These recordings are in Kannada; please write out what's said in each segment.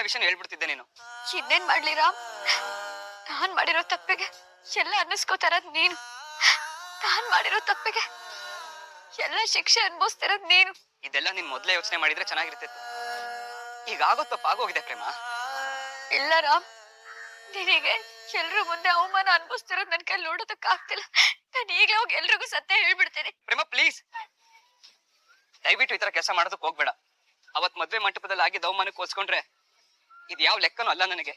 ವಿಷಯ ಹೇಳ್ಬಿಡ್ತಿದ್ದೆ ನೀನು. ಇನ್ನೇನ್ ಮಾಡ್ಲಿ ರಾಮ್, ನಾನ್ ಮಾಡಿರೋ ತಪ್ಪಿಗೆ ಎಲ್ಲ ಅನ್ನಿಸ್ಕೋತಾರದ್ ನೀನು. ನಾನ್ ಮಾಡಿರೋ ತಪ್ಪಿಗೆ ಎಲ್ಲ ಶಿಕ್ಷೆ ಅನ್ಭವಿಸ್ತಿರೋದ್ ನೀನು. ಇದೆಲ್ಲ ನೀನ್ ಮೊದ್ಲೇ ಯೋಚನೆ ಮಾಡಿದ್ರೆ ಚೆನ್ನಾಗಿರ್ತಿತ್ತು. ಈಗ ಆಗೋ ತಪ್ಪು ಆಗೋಗಿದೆ ಪ್ರೇಮ. ಇಲ್ಲ ರಾಮ್, ನಿನಗೆ ಎಲ್ರ ಮುಂದೆ ಅವಮಾನ ಅನ್ಭವಿಸ್ತಿರೋದ್ ನನ್ ಕೈ ನೋಡೋದಕ್ ಆಗ್ತಿಲ್ಲ. ನಾನು ಈಗ್ಲೇ ಹೋಗಿ ಎಲ್ರಿಗೂ ಸತ್ಯ ಹೇಳ್ಬಿಡ್ತೇನೆ. ಪ್ರೇಮ ಪ್ಲೀಸ್, ದಯವಿಟ್ಟು ಈ ತರ ಕೆಲಸ ಮಾಡೋದಕ್ಕೆ ಹೋಗ್ಬೇಡ. ಅವತ್ ಮದ್ವೆ ಮಂಟಪದಲ್ಲಿ ಆಗಿದ್ದ ಅವಮಾನಕ್ಕೆ ಹೋಲ್ಸ್ಕೊಂಡ್ರೆ ಇದು ಯಾವ ಲೆಕ್ಕನೂ ಅಲ್ಲ ನನಗೆ.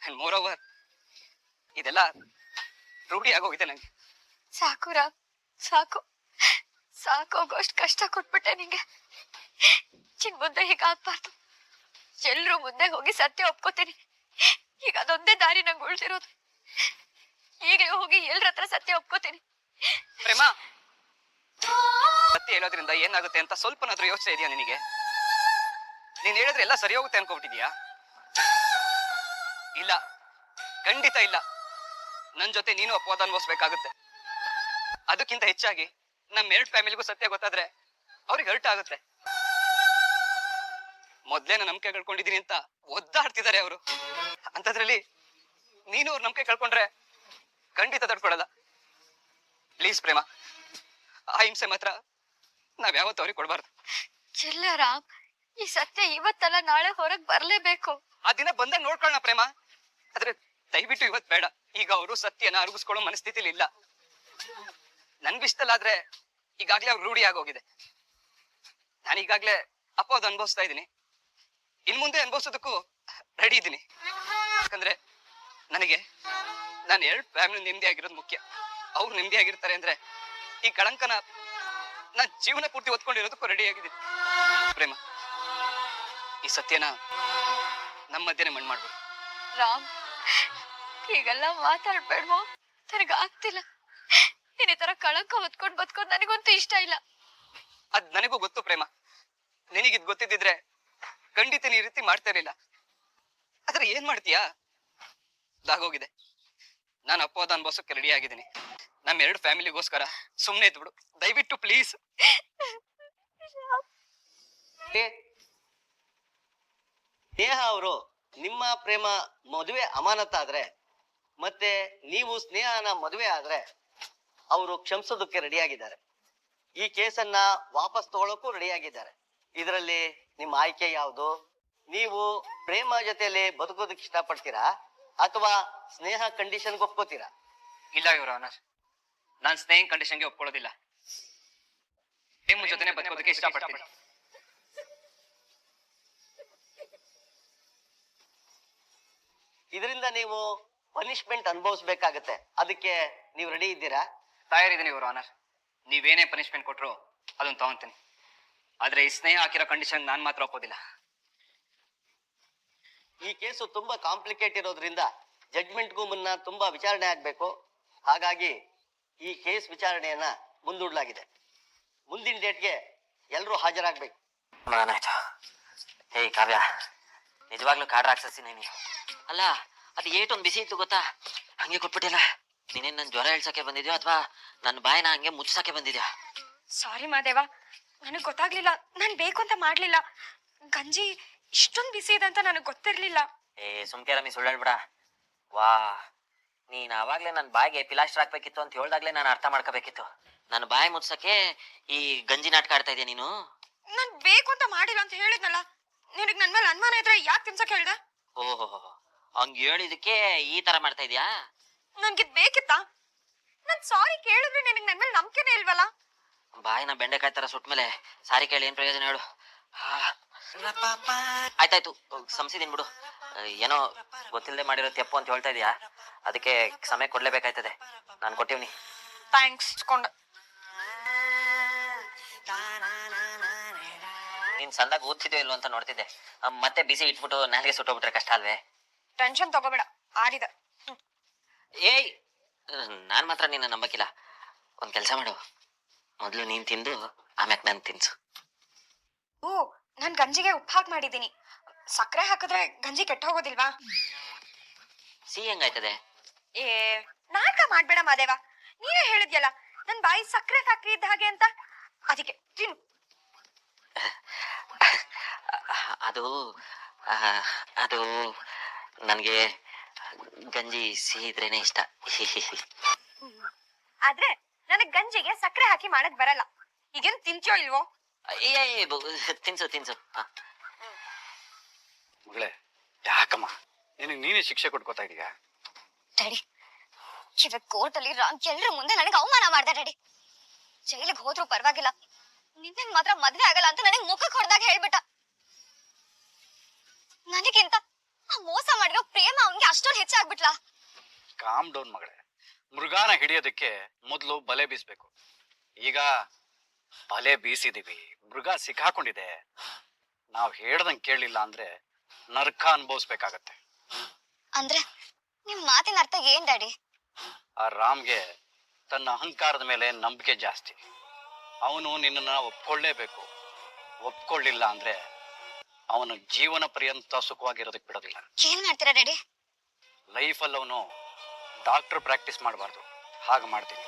ಅಂಡ್ ಮೋರ್ ಓವರ್ ಇದೆಲ್ಲ ರೂಢಿ ಆಗೋಗಿದೆ ನಂಗೆ. ಸಾಕು ರಾಮ್, ಸಾಕು. ಸಾಕೋಗೋಷ್ಟು ಕಷ್ಟ ಕೊಟ್ಬಿಟ್ಟೆ ನಿಂಗೆ. ಚಿನ್ ಮುಂದೆ ಹೀಗಾಗ್ಬಾರ್ದು. ಎಲ್ರೂ ಮುಂದೆ ಹೋಗಿ ಸತ್ಯ ಒಪ್ಕೋತೀನಿ. ಈಗ ಅದೊಂದೇ ದಾರಿ ನಂಗೆ ಉಳ್ದಿರೋದು. ಈಗಲೇ ಹೋಗಿ ಎಲ್ರ ಹತ್ರ ಸತ್ಯ ಒಪ್ಕೋತೀನಿ. ಪ್ರೇಮ, ಸತ್ಯ ಹೇಳೋದ್ರಿಂದ ಏನಾಗುತ್ತೆ ಅಂತ ಸ್ವಲ್ಪನಾದ್ರೂ ಯೋಚನೆ ಇದೆಯಾ ನಿನಗೆ? ನೀನ್ ಹೇಳಿದ್ರೆ ಎಲ್ಲ ಸರಿ ಹೋಗುತ್ತೆ ಅನ್ಕೋಬಿಟ್ಟಿದ್ಯಾ? ಇಲ್ಲ, ಖಂಡಿತ ಇಲ್ಲ. ನನ್ ಜೊತೆ ನೀನು ಅಪವಾದ ಅನ್ಭವಿಸ್ಬೇಕಾಗುತ್ತೆ. ಅದಕ್ಕಿಂತ ಹೆಚ್ಚಾಗಿ ನಮ್ 2 ಫ್ಯಾಮಿಲಿಗೂ ಸತ್ಯ ಗೊತ್ತಾದ್ರೆ ಅವ್ರಿಗೆ ಹರ್ಟ್ ಆಗುತ್ತೆ. ಮೊದ್ಲೇ ನಾನು ನಂಬಿಕೆ ಕಳ್ಕೊಂಡಿದೀನಿ ಅಂತ ಒದ್ದಾಡ್ತಿದ್ದಾರೆ ಅವರು. ಅಂತದ್ರಲ್ಲಿ ನೀನು ಅವ್ರ ನಂಬಿಕೆ ಕಳ್ಕೊಂಡ್ರೆ ಖಂಡಿತ ತಡ್ಕೊಳಲ್ಲ. ಪ್ಲೀಸ್ ಪ್ರೇಮ, ಆ ಹಿಂಸೆ ಮಾತ್ರ ನಾವ್ ಯಾವತ್ತೂ ಅವ್ರಿಗೆ ಕೊಡ್ಬಾರ್ದು. ಇಲ್ಲ ರಾಮ್, ಈ ಸತ್ಯ ಇವತ್ತಲ್ಲ ನಾಳೆ ಹೊರಗ್ ಬರ್ಲೇಬೇಕು. ಆ ದಿನ ಬಂದಾಗ ನೋಡ್ಕೊಳ್ಳೋಣ ಪ್ರೇಮ. ಆದ್ರೆ ದಯವಿಟ್ಟು ಇವತ್ ಬೇಡ. ಈಗ ಅವರು ಸತ್ಯನ ಅರಗಿಸ್ಕೊಳ್ಳೋ ಮನಸ್ಥಿತಿಲಿ ಇಲ್ಲ. ನನ್ಗಿಷ್ಟಲ್ಲಾದ್ರೆ ಈಗಾಗ್ಲೇ ಅವ್ರು ರೂಢಿ ಆಗೋಗಿದೆ. ನಾನು ಈಗಾಗ್ಲೇ ಅಪವಾದ ಅನುಭವಿಸ್ತಾ ಇದ್ದೀನಿ. ಇನ್ ಮುಂದೆ ಅನುಭವಿಸೋದಕ್ಕೂ ರೆಡಿ ಇದ್ದೀನಿ. ಯಾಕಂದ್ರೆ ನನಗೆ ನಾನು 2 ಫ್ಯಾಮಿಲಿ ನೆಮ್ಮದಿ ಆಗಿರೋದು ಮುಖ್ಯ. ಅವ್ರು ನೆಮ್ಮದಿ ಆಗಿರ್ತಾರೆ ಅಂದ್ರೆ ಈ ಕಳಂಕನ ನಾನ್ ಜೀವನ ಪೂರ್ತಿ ಒತ್ಕೊಂಡಿರೋದಕ್ಕೂ ರೆಡಿ ಆಗಿದ್ದೀನಿ. ಪ್ರೇಮ, ಈ ಸತ್ಯನ ನಮ್ಮ ಮಧ್ಯೆ ಮಣ್ಣು ಮಾಡ್ಬೋದು. ರಾಮ್, ಹೀಗೆಲ್ಲ ಮಾತಾಡ್ಬೇಡ್ವೋ, ನನಗಾಗ್ತಿಲ್ಲ. ನೀನ್ ಈ ತರ ಕಳಂಕ ಹೊತ್ಕೊಂಡ್ ಬದ್ಕೊಂಡ್ ನನಗಂತೂ ಇಷ್ಟ ಇಲ್ಲ. ಅದ್ ನನಗೂ ಗೊತ್ತು ಪ್ರೇಮ. ನಿನಗಿದ್ ಗೊತ್ತಿದ್ದಿದ್ರೆ ಖಂಡಿತ ನೀ ರೀತಿ ಮಾಡ್ತಾ ಇರ್ಲಿಲ್ಲ. ಆದ್ರೆ ಏನ್ ಮಾಡ್ತೀಯಾ? ಇದಾಗೋಗಿದೆ. ನಾನು ಅಪವಾದ ಅನ್ಭವಿಸೋಕೆ ರೆಡಿ ಆಗಿದ್ದೀನಿ. ನಮ್ 2 ಫ್ಯಾಮಿಲಿಗೋಸ್ಕರ ಸುಮ್ನೆ ಇದ್ಬಿಡು ದಯವಿಟ್ಟು ಪ್ಲೀಸ್. ಸ್ನೇಹ ಅವರು ನಿಮ್ಮ ಪ್ರೇಮ ಮದುವೆ ಅಮಾನತಾದ್ರೆ ಮತ್ತೆ ನೀವು ಸ್ನೇಹನ ಮದುವೆ ಆದ್ರೆ ಅವರು ಕ್ಷಮಿಸೋದಕ್ಕೆ ರೆಡಿ ಆಗಿದ್ದಾರೆ. ಈ ಕೇಸನ್ನ ವಾಪಸ್ ತಗೊಳಕ್ಕೂ ರೆಡಿ ಆಗಿದ್ದಾರೆ. ಇದರಲ್ಲಿ ನಿಮ್ಮ ಆಯ್ಕೆ ಯಾವುದು? ನೀವು ಪ್ರೇಮ ಜೊತೆಯಲ್ಲಿ ಬದುಕೋದಕ್ಕೆ ಇಷ್ಟಪಡ್ತೀರಾ ಅಥವಾ ಸ್ನೇಹ ಕಂಡೀಷನ್ಗೆ ಒಪ್ಕೋತೀರಾ? ಇಲ್ಲ ಇವ್ರ ಆನರ್, ನಾನ್ ಸ್ನೇಹ ಕಂಡೀಷನ್ಗೆ ಒಪ್ಕೊಳ್ಳೋದಿಲ್ಲ. ನಿಮ್ಮ ಜೊತೆನೆ ಬದುಕೋದಕ್ಕೆ ಇಷ್ಟಪಡ್ತೀನಿ. ಇದರಿಂದ ನೀವು ಪನಿಷ್ಮೆಂಟ್ ಅನುಭವಿಸ್ಬೇಕಾಗತ್ತೆ. ಅದಕ್ಕೆ ನೀವು ರೆಡಿ ಇದ್ದೀರಾ? ತಯಾರಿದ್ದೀನಿ ಇವ್ರ ಆನರ್. ನೀವೇನೇ ಪನಿಷ್ಮೆಂಟ್ ಕೊಟ್ರು ಅದನ್ನ ತಗೊಂತೀನಿ. ಆದ್ರೆ ಈ ಸ್ನೇಹ ಹಾಕಿರೋ ಕಂಡೀಷನ್ ನಾನ್ ಮಾತ್ರ ಒಪ್ಪೋದಿಲ್ಲ. ಈ ಕೇಸು ತುಂಬಾ ಕಾಂಪ್ಲಿಕೇಟ್ ಇರೋದ್ರಿಂದ ಜಡ್ಜ್ಮೆಂಟ್ಗೂ ಮುನ್ನ ತುಂಬಾ ವಿಚಾರಣೆ ಆಗ್ಬೇಕು. ಹಾಗಾಗಿ ಈ ಕೇಸ್ ವಿಚಾರಣೆಯನ್ನ ಮುಂದೂಡಲಾಗಿದೆ. ಮುಂದಿನ ಡೇಟ್ಗೆ ಎಲ್ಲರೂ ಹಾಜರಾಗ್ಬೇಕು. ಆಯ್ತು. ಹೇ ಕಾವ್ಯ, ನಿಜವಾಗ್ಲೂ ಕಾಡ್ ರಾಕ್ಷಸಿ ನೀನು. ಅಲ್ಲ, ಅದು ಏಟೊಂದು ಬಿಸಿ ಇತ್ತು ಗೊತ್ತಾ? ಹಂಗೆ ಕೊಟ್ಬಿಟ್ಟಿಲ್ಲ. ನೀನೇನ್ ನನ್ ಜ್ವರ ಇಳ್ಸಕ್ಕೆ ಬಂದಿದ್ಯೋ ಅಥವಾ ನನ್ನ ಬಾಯಿನ ಹಂಗೆ ಮುಚ್ಚಾಕೆ ಬಂದಿದ್ಯಾ? ಸಾರಿ ಮಾದೇವ, ನನಗ್ ಗೊತ್ತಾಗ್ಲಿಲ್ಲ. ನಾನ್ ಬೇಕು ಅಂತ ಮಾಡ್ಲಿಲ್ಲ. ಗಂಜಿ ಇಷ್ಟೊಂದ್ ಬಿಸಿ ಇದೆ ಅಂತ ನನಗ್ ಗೊತ್ತಿರ್ಲಿಲ್ಲ. ಸುಮ್ಕೆ ರಮಿ, ಸುಳ್ಳಾಡ್ಬಿಡ. ವಾ, ನೀನ್ ಅವಾಗ್ಲೇ ನನ್ ಬಾಯಿಗೆ ಪಿಲಾಸ್ಟರ್ ಹಾಕ್ಬೇಕಿತ್ತು ಅಂತ ಹೇಳ್ದಾಗ್ಲೇ ನಾನು ಅರ್ಥ ಮಾಡ್ಕೋಬೇಕಿತ್ತು. ನನ್ನ ಬಾಯಿ ಮುಚ್ಸಕ್ಕೆ ಈ ಗಂಜಿ ನಾಟಕ ಆಡ್ತಾ ಇದೆಯಾ ನೀನು? ನಾನ್ ಬೇಕು ಅಂತ ಮಾಡಿಲ್ಲ ಅಂತ ಹೇಳಿದ್ನಲ್ಲ. ನಿನಗ್ ನನ್ ಮೇಲೆ ಅನುಮಾನ ಇದ್ರೆ ಯಾಕೆ ತಿನ್ಸಕ್ ಹೇಳ್ದೆ? ಓಹೋ, ಹಂಗ ಹೇಳಿದಕ್ಕೆ ಈ ತರ ಮಾಡ್ತಾ ಇದೀಯಾ? ನನ್ಗಿದ್ ಬೇಕಿತ್ತಾ? ನಾನ್ ಸಾರಿ ಕೇಳಿದ್ರೆ ನಿನಗ್ ನನ್ ಮೇಲೆ ನಂಬಿಕೆನೇ ಇಲ್ವಲ್ಲ. ಬಾಯಿನ ಬೆಂಡೆಕಾಯಿ ತರ ಸುಟ್ಮೇಲೆ ಸಾರಿ ಕೇಳಿ ಏನ್ ಪ್ರಯೋಜನ ಹೇಳು? ಆಯ್ತಾಯ್ತು, ಸಂಸಿದೀನ್ ಬಿಡು. ಏನೋ ಗೊತ್ತಿಲ್ಲದೆ ಮಾಡಿರೋ ತಪ್ಪು ಅಂತ ಹೇಳ್ತಾ ಇದೀಯಾ, ಅದಕ್ಕೆ ಸಮಯ ಕೊಡ್ಲೇಬೇಕಾಯ್ತದೆ. ನಾನು ಕೊಟ್ಟಿವ್ನಿ. ಥ್ಯಾಂಕ್ಸ್. ನೀನ್ ಸಂದಾಗ ಓದ್ತಿದ್ಯೋ ಇಲ್ವೋ ಅಂತ ನೋಡ್ತಿದ್ದೆ. ಮತ್ತೆ ಬಿಸಿ ಇಟ್ಬಿಟ್ಟು ನನಗೆ ಸುಟ್ಟೋಗ್ಬಿಟ್ರೆ ಕಷ್ಟ ಅಲ್ವೇ? ಟೆನ್ಷನ್ ತಗೋಬೇಡ, ಆಡಿದೆ. ಏಯ್, ನಾನ್ ಮಾತ್ರ ನಿನ್ನ ನಂಬಕ್ಕಿಲ್ಲ. ಒಂದ್ ಕೆಲ್ಸ ಮಾಡು, ಮೊದ್ಲು ನೀನ್ ತಿಂದು ಆಮ್ಯಾಕ್ ನನ್ ತಿನ್ಸು. ನಾನ್ ಗಂಜಿಗೆ ಉಪ್ಪು ಹಾಕಿ ಮಾಡಿದೀನಿ. ಸಕ್ಕರೆ ಹಾಕಿದ್ರೆ ಗಂಜಿ ಕೆಟ್ಟ ಹೋಗೋದಿಲ್ವಾ? ಸಿಹಿ ಹೆಂಗಾಯ್ತದೆ? ನಾಟಕ ಮಾಡ್ಬೇಡ ಮಾದೇವ. ನೀನೇ ಹೇಳಿದ್ಯಲ್ಲ ನನ್ ಬಾಯಿ ಸಕ್ಕರೆ ಫ್ಯಾಕ್ಟ್ರಿ ಇದ್ದ ಹಾಗೆ ಅಂತ. ಅದಕ್ಕೆ ತಿನ್ನು. ಅದು ಅದು ನನ್ಗೆ ಗಂಜಿ ಸಿಹಿ ಇದ್ರೇನೆ ಇಷ್ಟ. ಆದ್ರೆ ನನಗ್ ಗಂಜಿಗೆ ಸಕ್ಕರೆ ಹಾಕಿ ಮಾಡಕ್ ಬರಲ್ಲ. ಈಗೇನ್ ತಿಂತೀಯೋ ಇಲ್ವೋ? ತಿನ್ಸು ತಿನ್ಸು. ಮಗಳೇ ಯಾಕಮ್ಮ ನಿನಗ್ ನೀನೇ ಶಿಕ್ಷೆ ಕೊಟ್ಕೋತಾ ಇದೀಯ? ಡ್ಯಾಡಿ, ಇವತ್ ಕೋರ್ಟ್ ಅಲ್ಲಿ ರಾಮ್ ಎಲ್ರ ಮುಂದೆ ನನಗೆ ಅವಮಾನ ಮಾಡ್ದ ಡ್ಯಾಡಿ. ಜೈಲಿಗೆ ಹೋದ್ರು ಪರವಾಗಿಲ್ಲ, ನಿನ್ನ ಮಾತ್ರ ಮದ್ವೆ ಆಗಲ್ಲ ಅಂತ ನನಗ್ ಮುಖಕ್ಕೆ ಹೊಡೆದಾಗ ಹೇಳ್ಬಿಟ್ಟ. ನನಗಿಂತ ಆ ಮೋಸ ಮಾಡಿರೋ ಪ್ರೇಮ ಅವನ್ಗೆ ಅಷ್ಟೊಂದು ಹೆಚ್ಚಾಗ್ಬಿಟ್ಲಾ? ಕಾಮ್ ಡೌನ್ ಮಗಳೇ. ಮೃಗಾನ ಹಿಡಿಯೋದಕ್ಕೆ ಮೊದ್ಲು ಬಲೆ ಬೀಸ್ಬೇಕು. ಈಗ ಬಲೆ ಬೀಸಿದೀವಿ, ಮೃಗ ಸಿಕ್ಕಾಕೊಂಡಿದೆ. ನಾವ್ ಹೇಳ್ದಂಗ್ ಕೇಳಲಿಲ್ಲ ಅಂದ್ರೆ ನರ್ಕ ಅನುಭವಿಸ್ಬೇಕಾಗತ್ತೆ. ಅಂದ್ರೆ ನಿಮ್ ಮಾತಿನ ಅರ್ಥ ಏನ್ ಡ್ಯಾಡಿ? ಆ ರಾಮ್ಗೆ ತನ್ನ ಅಹಂಕಾರದ ಮೇಲೆ ನಂಬಿಕೆ ಜಾಸ್ತಿ. ಅವನು ನಿನ್ನನ್ನ ಒಪ್ಕೊಳ್ಳೇಬೇಕು. ಒಪ್ಕೊಳ್ಳಿಲ್ಲ ಅಂದ್ರೆ ಅವನ ಜೀವನ ಪರ್ಯಂತ ಸುಖವಾಗಿರೋದಕ್ಕೆ ಬಿಡೋದಿಲ್ಲ. ಏನ್ ಮಾಡ್ತೀರಾ ಡ್ಯಾಡಿ? ಲೈಫಲ್ಲಿ ಅವನು ಡಾಕ್ಟರ್ ಪ್ರಾಕ್ಟೀಸ್ ಮಾಡಬಾರ್ದು, ಹಾಗೆ ಮಾಡ್ತೀನಿ.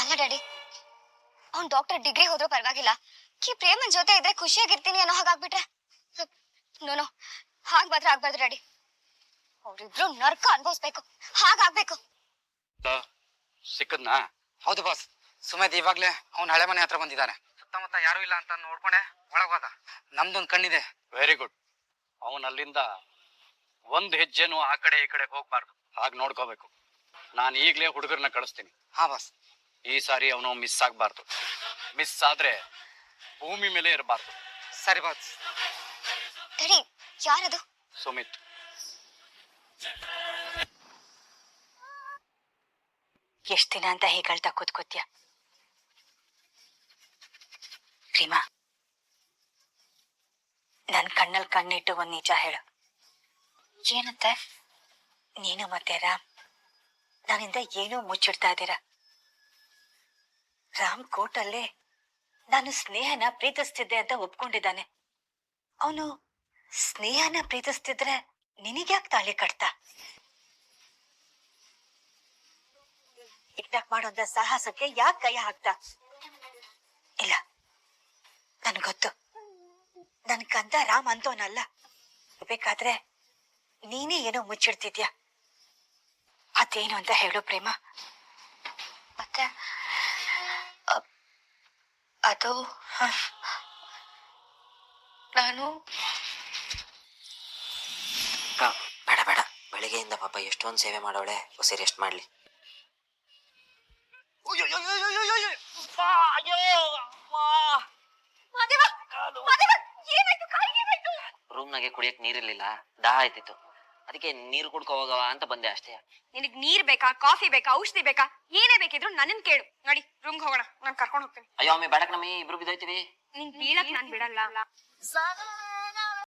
ಅಲ್ಲ ಡ್ಯಾಡಿ, ಅವ್ನ್ ಡಾಕ್ಟರ್ ಡಿಗ್ರಿ ಹೋದ್ರೂ ಪರವಾಗಿಲ್ಲ, ಈ ಪ್ರೇಮನ್ ಜೊತೆ ಇದ್ರೆ ಖುಷಿಯಾಗಿರ್ತೀನಿ ಅನ್ನೋ ಹಾಗಾಗ್ಬಿಟ್ರೆ ನೋನೋ, ಹಾಗ್ ಮಾತ್ರ ಆಗ್ಬಾರ್ದು ಡ್ಯಾಡಿ. ಅವ್ರಿಬ್ರು ನರ್ಕ ಅನ್ಭವಿಸ್ಬೇಕು, ಹಾಗಾಗ್ಬೇಕು. ಸಿಕ್ಕದ್ನಾ? ಹೌದು ಬಾಸ್, ಸುಮೇಧ್ ಇವಾಗ್ಲೇ ಅವ್ನ ಹಳೆ ಮನೆ ಹತ್ರ ಬಂದಿದ್ದಾನೆ. ಸುತ್ತಮುತ್ತ ಯಾರು ಇಲ್ಲ ಅಂತ ನೋಡ್ಕೊಂಡೆ ಒಳಗ್ ಹೋದ. ನಮ್ದೊಂದ್ ಕಣ್ಣಿದೆ. Very good. ಅವನ್ ಅಲ್ಲಿಂದ ಒಂದ್ ಹೆಜ್ಜೆನೂ ಆ ಕಡೆ ಈ ಕಡೆ ಹೋಗ್ಬಾರ್ದು, ಹಾಗೆ ನೋಡ್ಕೋಬೇಕು. ನಾನು ಈಗ್ಲೇ ಹುಡುಗರನ್ನ ಕಳಿಸ್ತೀನಿ. ಹಾ ಬಾಸ್. ಈ ಸಾರಿ ಅವನು ಮಿಸ್ ಆಗ್ಬಾರ್ದು. ಮಿಸ್ ಆದ್ರೆ ಭೂಮಿ ಮೇಲೆ ಇರಬಾರ್ದು. ಸರಿ ಬಾಸ್. ಡ್ಯಾಡಿ, ಯಾರದು? ಸುಮಿತ್. ಎಷ್ಟ್ ದಿನ ಅಂತ ಹೇಗಳ್ತಾ ಕೂತ್ಕೋತ್ಯ? ರೀಮಾ, ನನ್ ಕಣ್ಣಲ್ಲಿ ಕಣ್ಣಿಟ್ಟು ಒಂದ್ ನಿಜ ಹೇಳು. ಏನಂತೆ? ನೀನು ಮತ್ತೆ ರಾಮ್ ನನ್ನಿಂದ ಏನೋ ಮುಚ್ಚಿಡ್ತಾ ಇದ್ದೀರ. ರಾಮ್ ಕೋರ್ಟಲ್ಲೇ ನಾನು ಸ್ನೇಹನ ಪ್ರೀತಿಸ್ತಿದ್ದೆ ಅಂತ ಒಪ್ಕೊಂಡಿದ್ದಾನೆ. ಅವನು ಸ್ನೇಹನ ಪ್ರೀತಿಸ್ತಿದ್ರೆ ನಿನಗ್ಯಾಕೆ ತಾಳಿ ಕಟ್ತಾ? ಕಿಡ್ನಾಪ್ ಮಾಡೋಂಥ ಸಾಹಸಕ್ಕೆ ಯಾಕೆ ಕೈ ಹಾಕ್ತಾ? ಇಲ್ಲ, ನನ್ಗೊತ್ತು, ನನ್ ಕಂದ ರಾಮ್ ಅಂತವನಲ್ಲ. ಬೇಕಾದ್ರೆ ನೀನೇ ಏನೋ ಮುಚ್ಚಿಡ್ತಿದ್ಯಾ. ಅದೇನು ಅಂತ ಹೇಳು ಪ್ರೇಮ. ಮತ್ತೆ ಅದು ನಾನು ಬೇಡ ಬೇಡ, ಬೆಳಿಗ್ಗೆಯಿಂದ ಪಾಪ ಎಷ್ಟೊಂದು ಸೇವೆ ಮಾಡೋಳೆ, ಹೊಸ ರೆಸ್ಟ್ ಮಾಡ್ಲಿ. ರೂಮ್ನಾಗೆ ಕುಡಿಯಕ್ ನೀರಿರ್ಲಿಲ್ಲ, ದಾಹ ಆಯ್ತಿತ್ತು. ಅದಕ್ಕೆ ನೀರು ಕುಡ್ಕೊ ಹೋಗವ ಅಂತ ಬಂದೆ ಅಷ್ಟೇ. ನಿನಗ್ ನೀರ್ ಬೇಕಾ, ಕಾಫಿ ಬೇಕಾ, ಔಷಧಿ ಬೇಕಾ, ಏನೇ ಬೇಕಿದ್ರು ನನ್ನನ್ ಕೇಳು. ನೋಡಿ, ರೂಮ್ಗೆ ಹೋಗೋಣ, ನಾನ್ ಕರ್ಕೊಂಡು ಹೋಗ್ತೀನಿ. ಅಯ್ಯೋ ಅಮ್ಮಿ ಬೇಡಕ್ ನಮ್ಮಿ, ಇಬ್ರು ಬಿದ್ದೋಯ್ತೀವಿ. ನಿನ್ ಬೀಳಕ್ ನಾನ್ ಬಿಡಲ್ಲ.